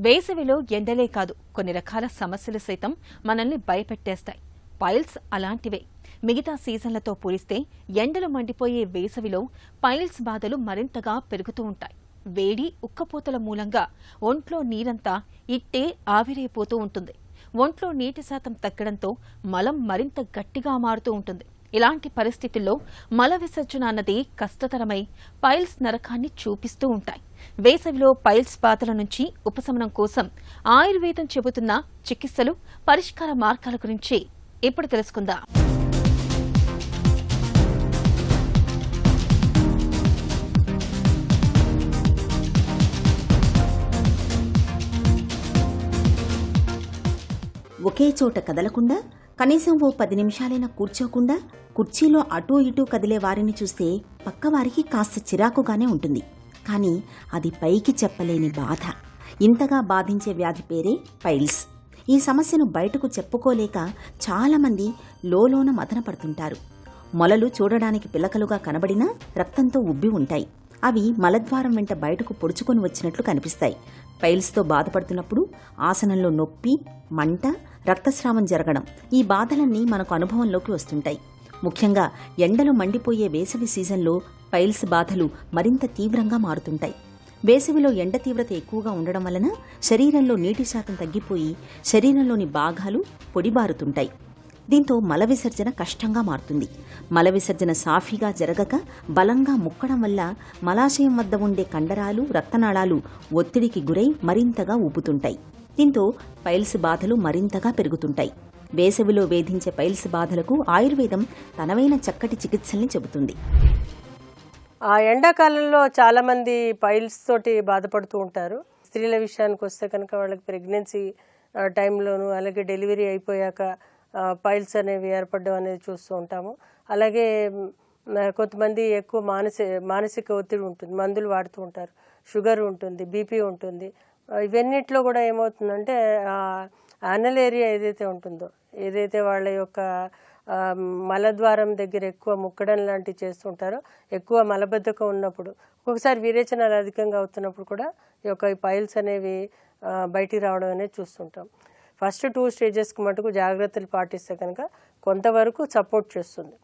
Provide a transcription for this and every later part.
వేసవిలో ఎండలే కాదు కొన్ని రకాల సమస్యలు సైతం మనల్ని భయపెట్టేస్తాయి. పైల్స్ అలాంటివే. మిగతా సీజన్లతో పోలిస్తే ఎండలు మండిపోయే వేసవిలో పైల్స్ బాధలు మరింతగా పెరుగుతూ ఉంటాయి. వేడి ఉక్కపోతల మూలంగా ఒంట్లో నీరంతా ఇట్టే ఆవిరైపోతూ ఉంటుంది. ఒంట్లో నీటి శాతం తగ్గడంతో మలం మరింత గట్టిగా మారుతూ ఉంటుంది. ఇలాంటి పరిస్థితుల్లో మల విసర్జన అన్నది కష్టతరమై పైల్స్ నరకాన్ని చూపిస్తూ ఉంటాయి. వేసవిలో పైల్స్ బాధల నుంచి ఉపశమనం కోసం ఆయుర్వేదం చెబుతున్న చికిత్సలు, పరిష్కార మార్గాల గురించి ఇప్పుడు తెలుసుకుందాం. ఒకే చోట కదలకుండా కనీసం ఓ 10 నిమిషాలైనా కూర్చోకుండా కుర్చీలో అటూ ఇటూ కదిలే వారిని చూస్తే పక్కవారికి కాస్త చిరాకుగానే ఉంటుంది. కానీ అది పైకి చెప్పలేని బాధ. ఇంతగా బాధించే వ్యాధి పేరే పైల్స్. ఈ సమస్యను బయటకు చెప్పుకోలేక చాలామంది లోలోన మదన పడుతుంటారు. మొలలు చూడడానికి పిలకలుగా కనబడినా రక్తంతో ఉబ్బి ఉంటాయి. అవి మలద్వారం వెంట బయటకు పొడుచుకొని వచ్చినట్లు కనిపిస్తాయి. పైల్స్తో బాధపడుతున్నప్పుడు ఆసనంలో నొప్పి, మంట, రక్తస్రావం జరగడం, ఈ బాధలన్నీ మనకు అనుభవంలోకి వస్తుంటాయి. ముఖ్యంగా ఎండలు మండిపోయే వేసవి సీజన్లో పైల్స్ బాధలు మరింత తీవ్రంగా మారుతుంటాయి. వేసవిలో ఎండ తీవ్రత ఎక్కువగా ఉండడం వలన శరీరంలో నీటి శాతం తగ్గిపోయి శరీరంలోని భాగాలు పొడిబారుతుంటాయి. దీంతో మల విసర్జన కష్టంగా మారుతుంది. మల విసర్జన సాఫీగా జరగక బలంగా ముక్కడం వల్ల మలాశయం వద్ద ఉండే కండరాలు, రక్తనాళాలు ఒత్తిడికి గురై మరింతగా ఊపుతుంటాయి. దీంతో పైల్స్ బాధలు మరింతగా పెరుగుతుంటాయి. వేసవిలో వేధించే పైల్స్ బాధలకు ఆయుర్వేదం తనవైన చక్కటి చికిత్సల్ని చెబుతుంది. ఆ ఎండాకాలంలో చాలామంది పైల్స్ తోటి బాధపడుతూ ఉంటారు. స్త్రీల విషయానికి వస్తే కనుక వాళ్ళకి ప్రెగ్నెన్సీ టైంలోను, అలాగే డెలివరీ అయిపోయాక పైల్స్ అనేవి ఏర్పడడం అనేది చూస్తూ ఉంటాము. అలాగే కొంతమంది ఎక్కువ మానసిక ఒత్తిడి ఉంటుంది, మందులు వాడుతూ ఉంటారు, షుగర్ ఉంటుంది, బీపీ ఉంటుంది. ఇవన్నిట్లో కూడా ఏమవుతుందంటే యానల్ ఏరియా ఏదైతే ఉంటుందో, ఏదైతే వాళ్ళ యొక్క మలద్వారం దగ్గర ఎక్కువ ముక్కడం లాంటివి చేస్తుంటారో, ఎక్కువ మలబద్ధకం ఉన్నప్పుడు, ఒక్కొక్కసారి విరేచనాలు అధికంగా అవుతున్నప్పుడు కూడా ఈ యొక్క పైల్స్ అనేవి బయటికి రావడం అనేది చూస్తుంటాం. ఫస్ట్ 2 స్టేజెస్కి మటుకు జాగ్రత్తలు పాటిస్తే కనుక కొంతవరకు సపోర్ట్ చేస్తుంది.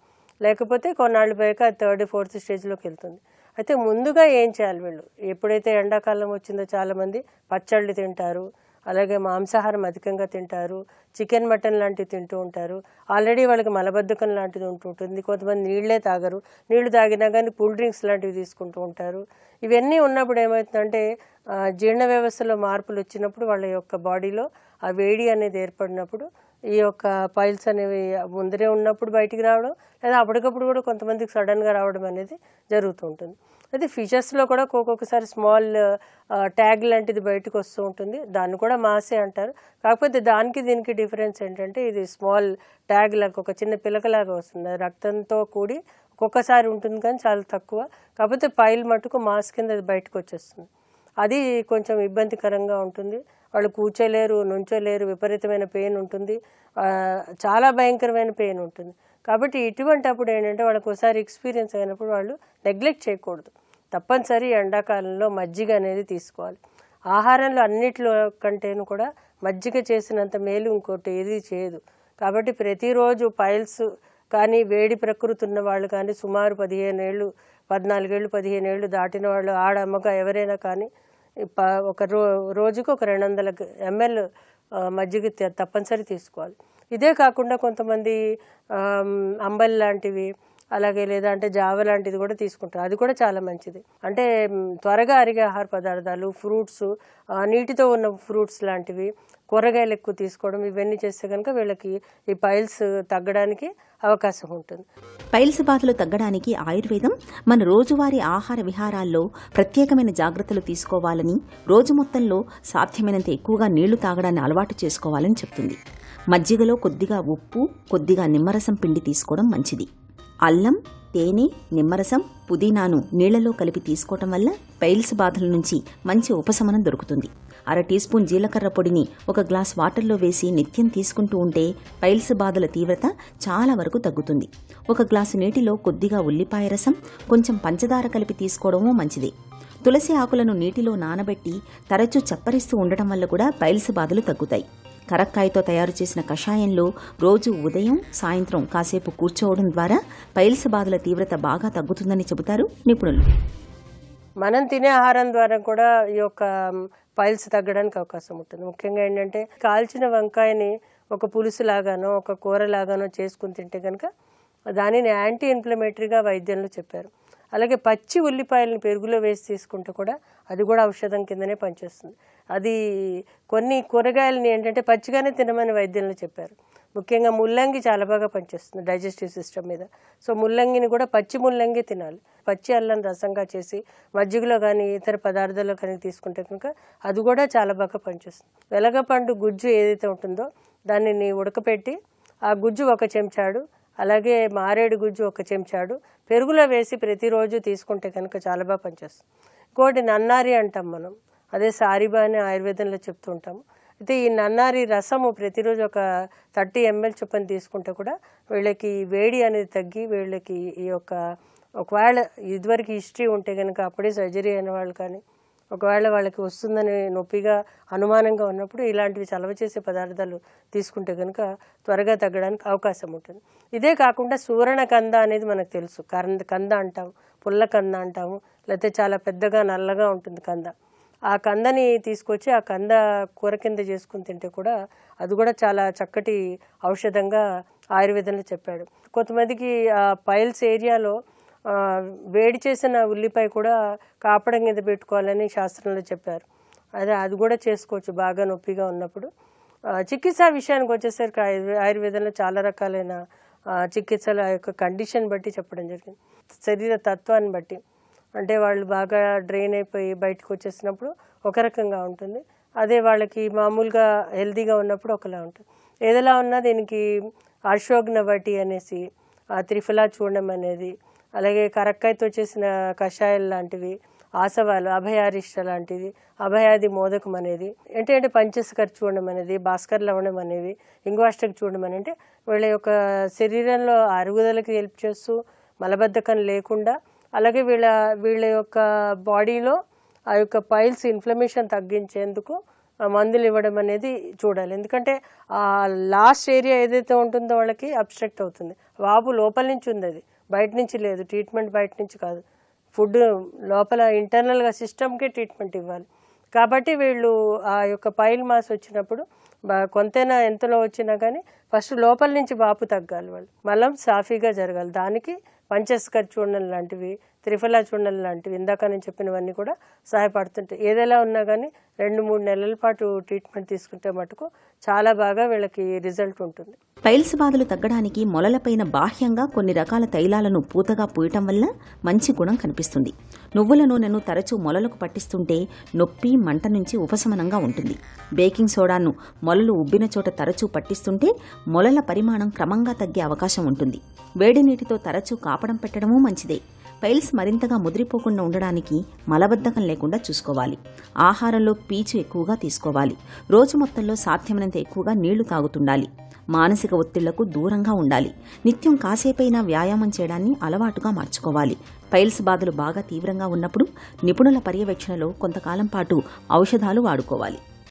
లేకపోతే కొన్నాళ్ళు పోయాక 3rd, 4th స్టేజ్లోకి వెళ్తుంది. అయితే ముందుగా ఏం చేయాలి వీళ్ళు? ఎప్పుడైతే ఎండాకాలం వచ్చిందో చాలామంది పచ్చళ్ళు తింటారు, అలాగే మాంసాహారం అధికంగా తింటారు, చికెన్, మటన్ లాంటివి తింటూ ఉంటారు. ఆల్రెడీ వాళ్ళకి మలబద్ధకం లాంటిది ఉంటుంటుంది. కొంతమంది నీళ్లే తాగరు, నీళ్లు తాగినా కానీ కూల్ డ్రింక్స్ లాంటివి తీసుకుంటూ ఉంటారు. ఇవన్నీ ఉన్నప్పుడు ఏమవుతుందంటే జీర్ణ వ్యవస్థలో మార్పులు వచ్చినప్పుడు వాళ్ళ యొక్క బాడీలో ఆ వేడి అనేది ఏర్పడినప్పుడు ఈ యొక్క పైల్స్ అనేవి ముందరే ఉన్నప్పుడు బయటికి రావడం, లేదా అప్పటికప్పుడు కూడా కొంతమందికి సడన్గా రావడం అనేది జరుగుతూ ఉంటుంది. అయితే ఫిషెస్లో కూడా ఒక్కొక్కసారి స్మాల్ ట్యాగ్ లాంటిది బయటకు వస్తూ ఉంటుంది. దాన్ని కూడా మాసే అంటారు. కాకపోతే దానికి దీనికి డిఫరెన్స్ ఏంటంటే ఇది స్మాల్ ట్యాగ్ లాగా ఒక చిన్న పిలకలాగా వస్తుంది. అది రక్తంతో కూడి ఒక్కొక్కసారి ఉంటుంది కానీ చాలా తక్కువ. కాకపోతే పైల్ మటుకు మాస్ కింద అది బయటకు వచ్చేస్తుంది. అది కొంచెం ఇబ్బందికరంగా ఉంటుంది. వాళ్ళు కూర్చోలేరు, నుంచోలేరు, విపరీతమైన పెయిన్ ఉంటుంది, చాలా భయంకరమైన పెయిన్ ఉంటుంది. కాబట్టి ఇటువంటి అప్పుడు ఏంటంటే వాళ్ళకి ఒకసారి ఎక్స్పీరియన్స్ అయినప్పుడు వాళ్ళు నెగ్లెక్ట్ చేయకూడదు. తప్పనిసరి ఎండాకాలంలో మజ్జిగ అనేది తీసుకోవాలి. ఆహారంలో అన్నిట్లో కంటేను కూడా మజ్జిగ చేసినంత మేలు ఇంకోటి ఏది చేయదు. కాబట్టి ప్రతిరోజు పైల్స్ కానీ, వేడి ప్రకృతి ఉన్న వాళ్ళు కానీ, సుమారు 15 ఏళ్ళు, 14 ఏళ్ళు, 15 ఏళ్ళు దాటిన వాళ్ళు, ఆడ మగ ఎవరైనా కానీ ఒక రోజుకు ఒక 200 ml మజ్జిగ తప్పనిసరి తీసుకోవాలి. ఇదే కాకుండా కొంతమంది అంబలి లాంటివి, అలాగే లేదా అంటే జావ లాంటిది కూడా తీసుకుంటారు. అది కూడా చాలా మంచిది. అంటే త్వరగా అరిగే ఆహార పదార్థాలు, ఫ్రూట్స్, నీటితో ఉన్న ఫ్రూట్స్ లాంటివి, కూరగాయలు ఎక్కువ తీసుకోవడం, ఇవన్నీ చేస్తే కనుక వీళ్ళకి ఈ పైల్స్ తగ్గడానికి అవకాశం ఉంటుంది. పైల్స్ బాధలు తగ్గడానికి ఆయుర్వేదం మన రోజువారీ ఆహార విహారాల్లో ప్రత్యేకమైన జాగ్రత్తలు తీసుకోవాలని, రోజు మొత్తంలో సాధ్యమైనంత ఎక్కువగా నీళ్లు తాగడాన్ని అలవాటు చేసుకోవాలని చెప్తుంది. మజ్జిగలో కొద్దిగా ఉప్పు, కొద్దిగా నిమ్మరసం పిండి తీసుకోవడం మంచిది. అల్లం, తేనె, నిమ్మరసం, పుదీనాను నీళ్లలో కలిపి తీసుకోవటం వల్ల పైల్స్ బాధల నుంచి మంచి ఉపశమనం దొరుకుతుంది. 1/2 టీ స్పూన్ జీలకర్ర పొడిని 1 గ్లాస్ వాటర్లో వేసి నిత్యం తీసుకుంటూ ఉంటే పైల్స్ బాధల తీవ్రత చాలా వరకు తగ్గుతుంది. 1 గ్లాసు నీటిలో కొద్దిగా ఉల్లిపాయ రసం, కొంచెం పంచదార కలిపి తీసుకోవడమూ మంచిది. తులసి ఆకులను నీటిలో నానబెట్టి తరచూ చప్పరిస్తూ ఉండటం వల్ల కూడా పైల్స్ బాధలు తగ్గుతాయి. కరక్కాయతో తయారు చేసిన కషాయంలో రోజు ఉదయం సాయంత్రం కాసేపు కూర్చోవడం ద్వారా పైల్స్ బాధల తీవ్రత బాగా తగ్గుతుందని చెబుతారు నిపుణులు. మనం తినే ఆహారం ద్వారా కూడా ఈ యొక్క పైల్స్ తగ్గడానికి అవకాశం ఉంటుంది. ముఖ్యంగా ఏంటంటే కాల్చిన వంకాయని ఒక పులుసు లాగానో ఒక కూర లాగానో చేసుకుని తింటే కనుక దానిని యాంటీ ఇన్ఫ్లమేటరీగా వైద్యంలో చెప్పారు. అలాగే పచ్చి ఉల్లిపాయలను పెరుగులో వేసి తీసుకుంటే కూడా అది కూడా ఔషధం కిందనే పనిచేస్తుంది. అది కొన్ని కూరగాయలని ఏంటంటే పచ్చిగానే తినమని వైద్యంలో చెప్పారు. ముఖ్యంగా ముల్లంగి చాలా బాగా పనిచేస్తుంది డైజెస్టివ్ సిస్టమ్ మీద. సో ముల్లంగిని కూడా పచ్చి ముల్లంగి తినాలి. పచ్చి అల్లం రసంగా చేసి మజ్జిగలో కానీ ఇతర పదార్థాల్లో కానీ తీసుకుంటే కనుక అది కూడా చాలా బాగా పనిచేస్తుంది. వెలగపండు గుజ్జు ఏదైతే ఉంటుందో దానిని ఉడకపెట్టి ఆ గుజ్జు 1 చెంచాడు, అలాగే మారేడు గుజ్జు 1 చెంచాడు పెరుగులో వేసి ప్రతిరోజు తీసుకుంటే కనుక చాలా బాగా పనిచేస్తుంది. ఇంకోటి నన్నారి అంటాం మనం, అదే సారిబా అని ఆయుర్వేదంలో చెప్తూ ఉంటాము. అయితే ఈ నన్నారి రసము ప్రతిరోజు ఒక 30 ml చొప్పున తీసుకుంటే కూడా వీళ్ళకి వేడి అనేది తగ్గి వీళ్ళకి ఈ యొక్క ఒకవేళ ఇదివరకు హిస్టరీ ఉంటే కనుక అప్పుడే సర్జరీ అయిన వాళ్ళు కానీ ఒకవేళ వాళ్ళకి వస్తుందని నొప్పిగా అనుమానంగా ఉన్నప్పుడు ఇలాంటివి చలవ చేసే పదార్థాలు తీసుకుంటే కనుక త్వరగా తగ్గడానికి అవకాశం ఉంటుంది. ఇదే కాకుండా సూరణ కంద అనేది మనకు తెలుసు. కంద అంటాము, పుల్ల కంద అంటాము, లేకపోతే చాలా పెద్దగా నల్లగా ఉంటుంది కంద. ఆ కందని తీసుకొచ్చి ఆ కంద కూర కింద చేసుకుని తింటే కూడా అది కూడా చాలా చక్కటి ఔషధంగా ఆయుర్వేదంలో చెప్పాడు. కొంతమందికి పైల్స్ ఏరియాలో వేడి చేసిన ఉల్లిపాయ కూడా కాపడం కింద పెట్టుకోవాలని శాస్త్రంలో చెప్పారు. అది కూడా చేసుకోవచ్చు బాగా నొప్పిగా ఉన్నప్పుడు. చికిత్స విషయానికి వచ్చేసరికి ఆయుర్వేదంలో చాలా రకాలైన చికిత్సల యొక్క కండిషన్ బట్టి చెప్పడం జరిగింది. శరీర తత్వాన్ని బట్టి, అంటే వాళ్ళు బాగా డ్రైన్ అయిపోయి బయటకు వచ్చేసినప్పుడు ఒక రకంగా ఉంటుంది, అదే వాళ్ళకి మామూలుగా హెల్తీగా ఉన్నప్పుడు ఒకలా ఉంటుంది. ఏదైనా ఉన్నా దీనికి అశ్వగ్నవటి అనేసి, త్రిఫలా చూర్ణం అనేది, అలాగే కరక్కాయతో చేసిన కషాయాలు లాంటివి, ఆసవాలు, అభయారిష్ట లాంటిది, అభయాది మోదకం అనేది, ఏంటంటే పంచస్కర్ చూడడం అనేది, భాస్కర్ లవణం అనేవి, ఇంగ్వాష్టక్ చూడడం అని, అంటే వీళ్ళ యొక్క శరీరంలో అరుగుదలకి హెల్ప్ చేస్తూ మలబద్ధకం లేకుండా, అలాగే వీళ్ళ యొక్క బాడీలో ఆ యొక్క పైల్స్ ఇన్ఫ్లమేషన్ తగ్గించేందుకు మందులు ఇవ్వడం అనేది చూడాలి. ఎందుకంటే ఆ లాస్ట్ ఏరియా ఏదైతే ఉంటుందో వాళ్ళకి అబ్స్ట్రక్ట్ అవుతుంది. వాపు లోపల నుంచి ఉంది, అది బయట నుంచి లేదు. ట్రీట్మెంట్ బయట నుంచి కాదు, ఫుడ్ లోపల ఇంటర్నల్గా సిస్టమ్కే ట్రీట్మెంట్ ఇవ్వాలి. కాబట్టి వీళ్ళు ఆ యొక్క పైల్ మాస్ వచ్చినప్పుడు కొంతైనా ఎంతలో వచ్చినా కానీ ఫస్ట్ లోపల నుంచి వాపు తగ్గాలి, వాళ్ళు మలం సాఫీగా జరగాలి. దానికి పంచస్కర్ చూర్ణం లాంటివి, త్రిఫలా చూర్ణం లాంటివి, ఇందాక నేను చెప్పినవన్నీ కూడా సహాయపడుతుంటాయి. ఏదైనా ఉన్నా కానీ 2-3 నెలల పాటు ట్రీట్మెంట్ తీసుకుంటే మటుకు చాలా బాగా వీళ్ళకి రిజల్ట్ ఉంటుంది. పైల్స్ బాధలు తగ్గడానికి మొలలపైన బాహ్యంగా కొన్ని రకాల తైలాలను పూతగా పూయటం వల్ల మంచి గుణం కనిపిస్తుంది. నువ్వుల నూనెను తరచూ మొలలకు పట్టిస్తుంటే నొప్పి, మంట నుంచి ఉపశమనంగా ఉంటుంది. బేకింగ్ సోడాను మొలలు ఉబ్బిన చోట తరచూ పట్టిస్తుంటే మొలల పరిమాణం క్రమంగా తగ్గే అవకాశం ఉంటుంది. వేడి నీటితో తరచూ కాపడం పెట్టడమూ మంచిదే. పైల్స్ మరింతగా ముదిరిపోకుండా ఉండడానికి మలబద్ధకం లేకుండా చూసుకోవాలి. ఆహారంలో పీచు ఎక్కువగా తీసుకోవాలి. రోజు మొత్తంలో సాధ్యమైనంత ఎక్కువగా నీళ్లు తాగుతుండాలి. మానసిక ఒత్తిళ్లకు దూరంగా ఉండాలి. నిత్యం కాసేపైనా వ్యాయామం చేయడాన్ని అలవాటుగా మార్చుకోవాలి. పైల్స్ బాధలు బాగా తీవ్రంగా ఉన్నప్పుడు నిపుణుల పర్యవేక్షణలో కొంతకాలం పాటు ఔషధాలు వాడుకోవాలి.